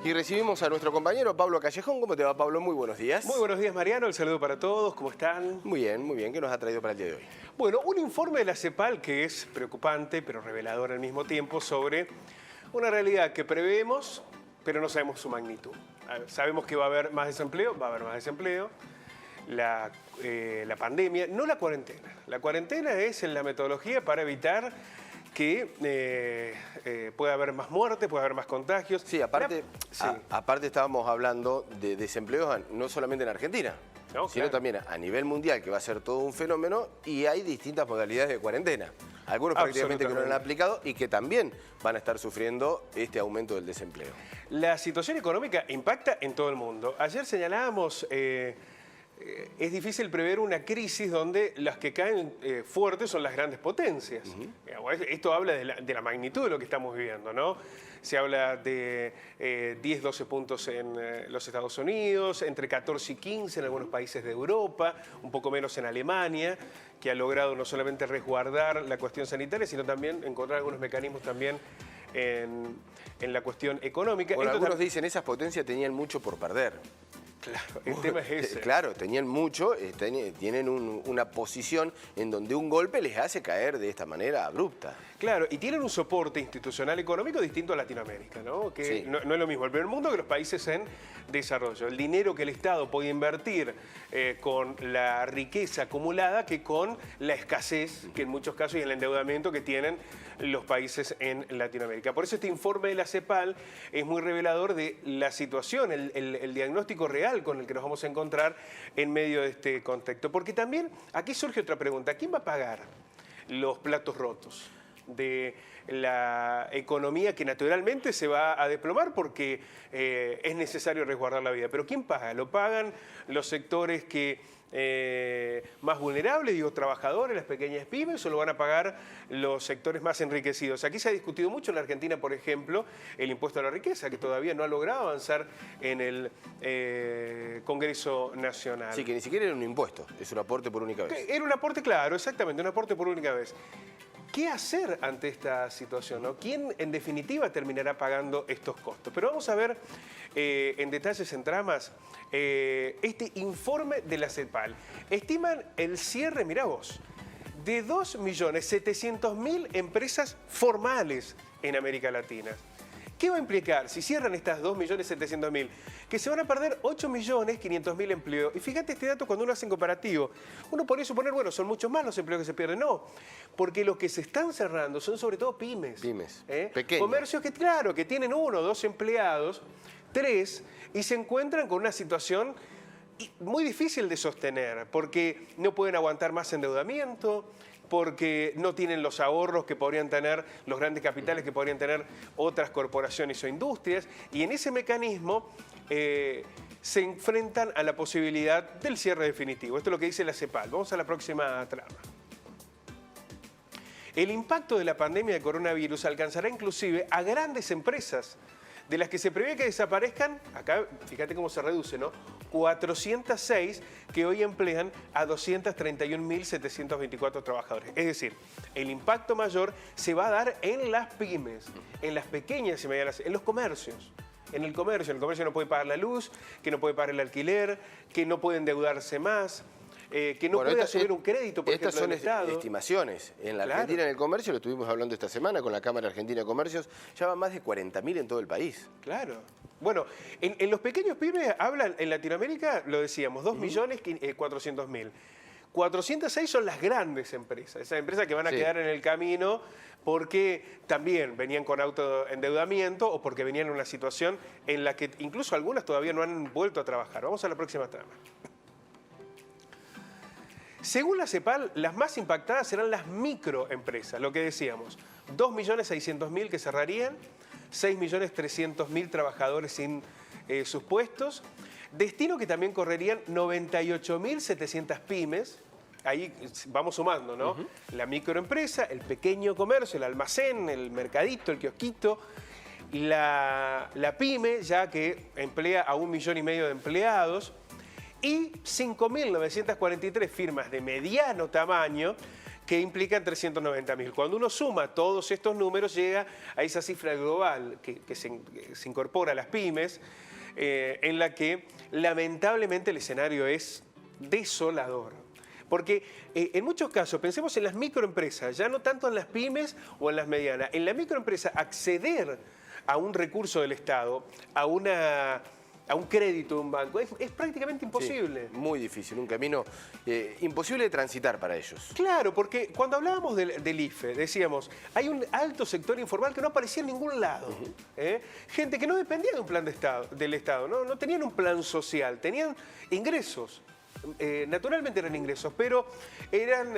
Y recibimos a nuestro compañero Pablo Callejón. ¿Cómo te va, Pablo? Muy buenos días. Muy buenos días, Mariano. El saludo para todos. ¿Cómo están? Muy bien. ¿Qué nos ha traído para el día de hoy? Bueno, un informe de la CEPAL que es preocupante, pero revelador al mismo tiempo, sobre una realidad que prevemos, pero no sabemos su magnitud. Sabemos que va a haber más desempleo, La pandemia, no la cuarentena. La cuarentena es en la metodología para evitar que pueda haber más muerte, pueda haber más contagios. Sí, aparte estábamos hablando de desempleo no solamente en Argentina, sino también a nivel mundial, que va a ser todo un fenómeno, y hay distintas modalidades de cuarentena. Algunos prácticamente que no lo han aplicado y que también van a estar sufriendo este aumento del desempleo. La situación económica impacta en todo el mundo. Ayer señalábamos... es difícil prever una crisis donde las que caen fuertes son las grandes potencias. Esto habla de la magnitud de lo que estamos viviendo, ¿no? Se habla de 10, 12 puntos en los Estados Unidos, entre 14 y 15 en algunos países de Europa, un poco menos en Alemania, que ha logrado no solamente resguardar la cuestión sanitaria, sino también encontrar algunos mecanismos también en la cuestión económica. Bueno, algunos dicen esas potencias tenían mucho por perder. Claro, el tema es ese. Claro, tenían mucho, tienen una posición en donde un golpe les hace caer de esta manera abrupta. Claro, y tienen un soporte institucional económico distinto a Latinoamérica, ¿no? Que sí. no es lo mismo el primer mundo que los países en desarrollo. El dinero que el Estado puede invertir con la riqueza acumulada que con la escasez, que en muchos casos, y el endeudamiento que tienen los países en Latinoamérica. Por eso este informe de la CEPAL es muy revelador de la situación, el diagnóstico real con el que nos vamos a encontrar en medio de este contexto. Porque también aquí surge otra pregunta. ¿Quién va a pagar los platos rotos de la economía que naturalmente se va a desplomar porque es necesario resguardar la vida? Pero ¿quién paga? ¿Lo pagan los sectores más vulnerables, digo, trabajadores, las pequeñas pymes, o lo van a pagar los sectores más enriquecidos? Aquí se ha discutido mucho en la Argentina, por ejemplo, el impuesto a la riqueza, que todavía no ha logrado avanzar en el Congreso Nacional. Sí, que ni siquiera era un impuesto, es un aporte por única vez. Era un aporte, claro, exactamente, un aporte por única vez. ¿Qué hacer ante esta situación, ¿no? ¿Quién, en definitiva, terminará pagando estos costos? Pero vamos a ver en detalles, en tramas, este informe de la CEPAL. Estiman el cierre, mirá vos, de 2.700.000 empresas formales en América Latina. ¿Qué va a implicar si cierran estas 2.700.000? Que se van a perder 8.500.000 empleos. Y fíjate este dato cuando uno hace un comparativo. Uno podría suponer, bueno, son muchos más los empleos que se pierden. No, porque los que se están cerrando son sobre todo pymes. Pequeños. Comercios que, claro, que tienen 1 o 2 empleados, 3, y se encuentran con una situación muy difícil de sostener, porque no pueden aguantar más endeudamiento, porque no tienen los ahorros que podrían tener los grandes capitales que podrían tener otras corporaciones o industrias, y en ese mecanismo se enfrentan a la posibilidad del cierre definitivo. Esto es lo que dice la CEPAL. Vamos a la próxima trama. El impacto de la pandemia de coronavirus alcanzará inclusive a grandes empresas, de las que se prevé que desaparezcan, acá fíjate cómo se reduce, ¿no? 406 que hoy emplean a 231.724 trabajadores. Es decir, el impacto mayor se va a dar en las pymes, en las pequeñas y medianas, en los comercios. En el comercio no puede pagar la luz, que no puede pagar el alquiler, que no puede endeudarse más, que no puede asumir un crédito, por ejemplo, del Estado. Estas son estimaciones. En la Argentina, en el comercio, lo estuvimos hablando esta semana con la Cámara Argentina de Comercios, ya van más de 40.000 en todo el país. Claro. Bueno, en los pequeños pymes hablan, en Latinoamérica, lo decíamos, 2.400.000. 406 son las grandes empresas, esas empresas que van a quedar en el camino porque también venían con autoendeudamiento o porque venían en una situación en la que incluso algunas todavía no han vuelto a trabajar. Vamos a la próxima trama. Según la CEPAL, las más impactadas serán las microempresas, lo que decíamos, 2.600.000 que cerrarían, 6.300.000 trabajadores sin sus puestos, destino que también correrían 98.700 pymes, ahí vamos sumando, ¿no? La microempresa, el pequeño comercio, el almacén, el mercadito, el kiosquito, la pyme, ya que emplea a 1,5 millones de empleados, y 5.943 firmas de mediano tamaño que implican 390.000. Cuando uno suma todos estos números, llega a esa cifra global que se incorpora a las pymes, en la que lamentablemente el escenario es desolador. Porque en muchos casos, pensemos en las microempresas, ya no tanto en las pymes o en las medianas. En la microempresa, acceder a un recurso del Estado, a un crédito de un banco, es prácticamente imposible. Sí, muy difícil, un camino imposible de transitar para ellos. Claro, porque cuando hablábamos del IFE, decíamos, hay un alto sector informal que no aparecía en ningún lado. Gente que no dependía de un plan del Estado, no tenían un plan social, tenían ingresos. Naturalmente eran ingresos, pero eran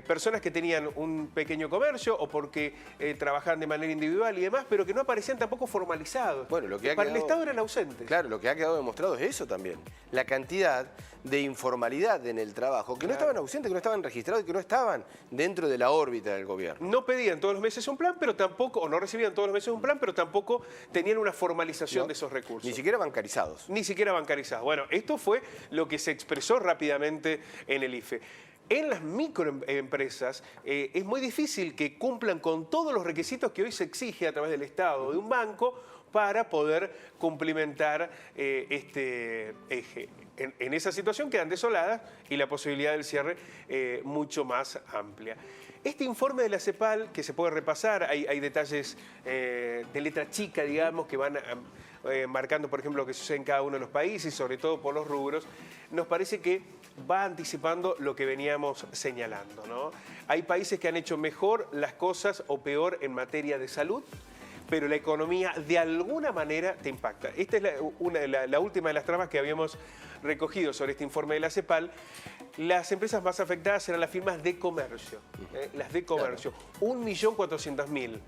personas que tenían un pequeño comercio o porque trabajaban de manera individual y demás, pero que no aparecían tampoco formalizados. Bueno, lo que para el Estado eran ausentes. Claro, lo que ha quedado demostrado es eso también. La cantidad de informalidad en el trabajo, que no estaban ausentes, que no estaban registrados y que no estaban dentro de la órbita del gobierno. No pedían todos los meses un plan, pero tampoco, o no recibían todos los meses un plan, pero tampoco tenían una formalización de esos recursos. Ni siquiera bancarizados. Ni siquiera bancarizados. Bueno, esto fue lo que se expresó rápidamente en el IFE. En las microempresas es muy difícil que cumplan con todos los requisitos que hoy se exige a través del Estado, de un banco, para poder cumplimentar este eje. En esa situación quedan desoladas y la posibilidad del cierre mucho más amplia. Este informe de la CEPAL, que se puede repasar, hay detalles de letra chica, digamos, que van marcando, por ejemplo, lo que sucede en cada uno de los países, sobre todo por los rubros, nos parece que va anticipando lo que veníamos señalando, ¿no? Hay países que han hecho mejor las cosas o peor en materia de salud, pero la economía de alguna manera te impacta. Esta es la última de las tramas que habíamos recogido sobre este informe de la CEPAL. Las empresas más afectadas serán las firmas de comercio, las de comercio. Claro. 1.400.000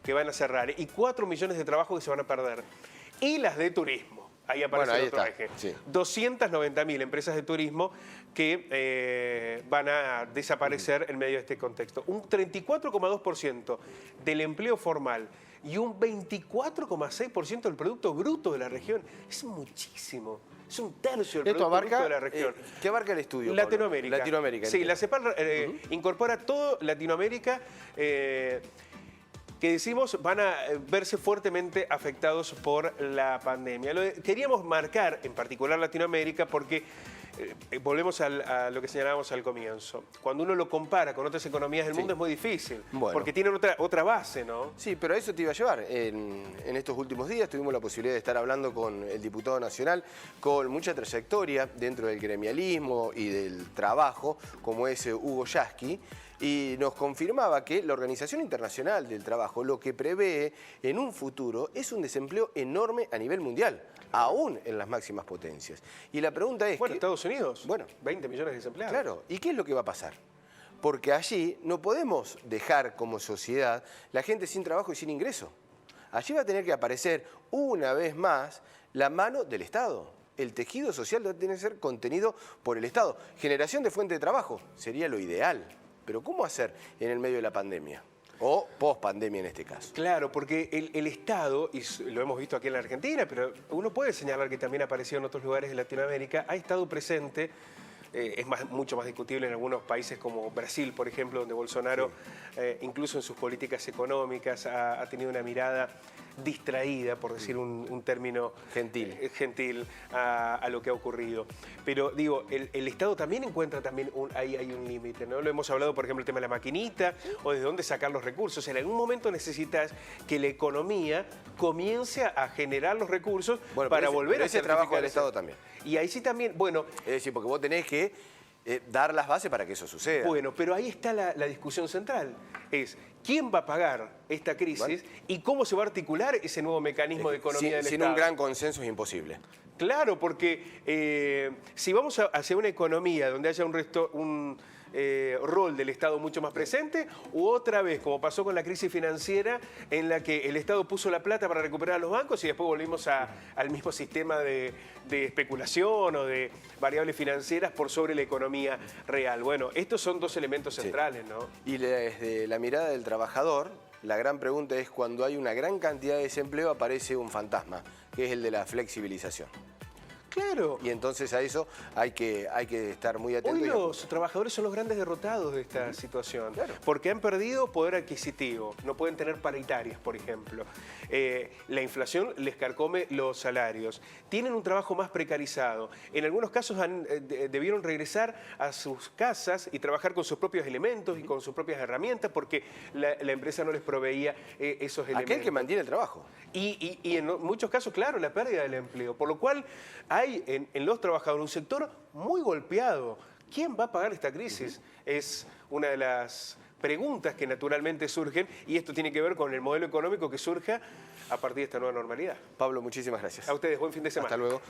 que van a cerrar y 4 millones de trabajos que se van a perder. Y las de turismo. Ahí aparece el otro eje. Sí. 290.000 empresas de turismo que van a desaparecer en medio de este contexto. Un 34,2% del empleo formal y un 24,6% del Producto Bruto de la región. Es muchísimo. Es un tercio del Producto Bruto de la región. ¿Qué abarca el estudio, Latinoamérica. Pablo? Latinoamérica. Sí, la CEPAL incorpora todo Latinoamérica, que decimos van a verse fuertemente afectados por la pandemia. Queríamos marcar en particular Latinoamérica porque volvemos a lo que señalábamos al comienzo. Cuando uno lo compara con otras economías del mundo es muy difícil, porque tienen otra base, ¿no? Sí, pero a eso te iba a llevar. En estos últimos días tuvimos la posibilidad de estar hablando con el diputado nacional con mucha trayectoria dentro del gremialismo y del trabajo, como es Hugo Yasky, y nos confirmaba que la Organización Internacional del Trabajo lo que prevé en un futuro es un desempleo enorme a nivel mundial, aún en las máximas potencias. Y la pregunta es... Bueno, Estados Unidos, 20 millones de desempleados. Claro, ¿y qué es lo que va a pasar? Porque allí no podemos dejar como sociedad la gente sin trabajo y sin ingreso. Allí va a tener que aparecer una vez más la mano del Estado. El tejido social debe tener que ser contenido por el Estado. Generación de fuente de trabajo sería lo ideal. Pero ¿cómo hacer en el medio de la pandemia? O post-pandemia en este caso. Claro, porque el Estado, y lo hemos visto aquí en la Argentina, pero uno puede señalar que también ha aparecido en otros lugares de Latinoamérica, ha estado presente, es mucho más discutible en algunos países como Brasil, por ejemplo, donde Bolsonaro, incluso en sus políticas económicas, ha tenido una mirada distraída, por decir un término gentil a lo que ha ocurrido. Pero digo, el Estado también encuentra hay un límite, ¿no? Lo hemos hablado, por ejemplo, el tema de la maquinita o de dónde sacar los recursos. En algún momento necesitas que la economía comience a generar los recursos para volver a ese trabajo del Estado también. Y ahí sí también, bueno... Es decir, porque vos tenés que dar las bases para que eso suceda. Bueno, pero ahí está la discusión central. Es quién va a pagar esta crisis y cómo se va a articular ese nuevo mecanismo de economía del Estado. Sin un gran consenso es imposible. Claro, porque si vamos hacia una economía donde haya un rol del Estado mucho más presente, u otra vez, como pasó con la crisis financiera, en la que el Estado puso la plata para recuperar a los bancos y después volvimos al mismo sistema de especulación o de variables financieras por sobre la economía real. Bueno, estos son dos elementos centrales, ¿no? Y desde la mirada del trabajador, la gran pregunta es cuando hay una gran cantidad de desempleo aparece un fantasma, que es el de la flexibilización. Claro. Y entonces a eso hay que estar muy atentos. Hoy los trabajadores son los grandes derrotados de esta situación, porque han perdido poder adquisitivo, no pueden tener paritarias, por ejemplo. La inflación les carcome los salarios, tienen un trabajo más precarizado. En algunos casos debieron regresar a sus casas y trabajar con sus propios elementos y con sus propias herramientas porque la empresa no les proveía esos elementos. Aquel que mantiene el trabajo. Y en muchos casos, claro, la pérdida del empleo. Por lo cual hay en los trabajadores un sector muy golpeado. ¿Quién va a pagar esta crisis? Es una de las preguntas que naturalmente surgen y esto tiene que ver con el modelo económico que surja a partir de esta nueva normalidad. Pablo, muchísimas gracias. A ustedes, buen fin de semana. Hasta luego.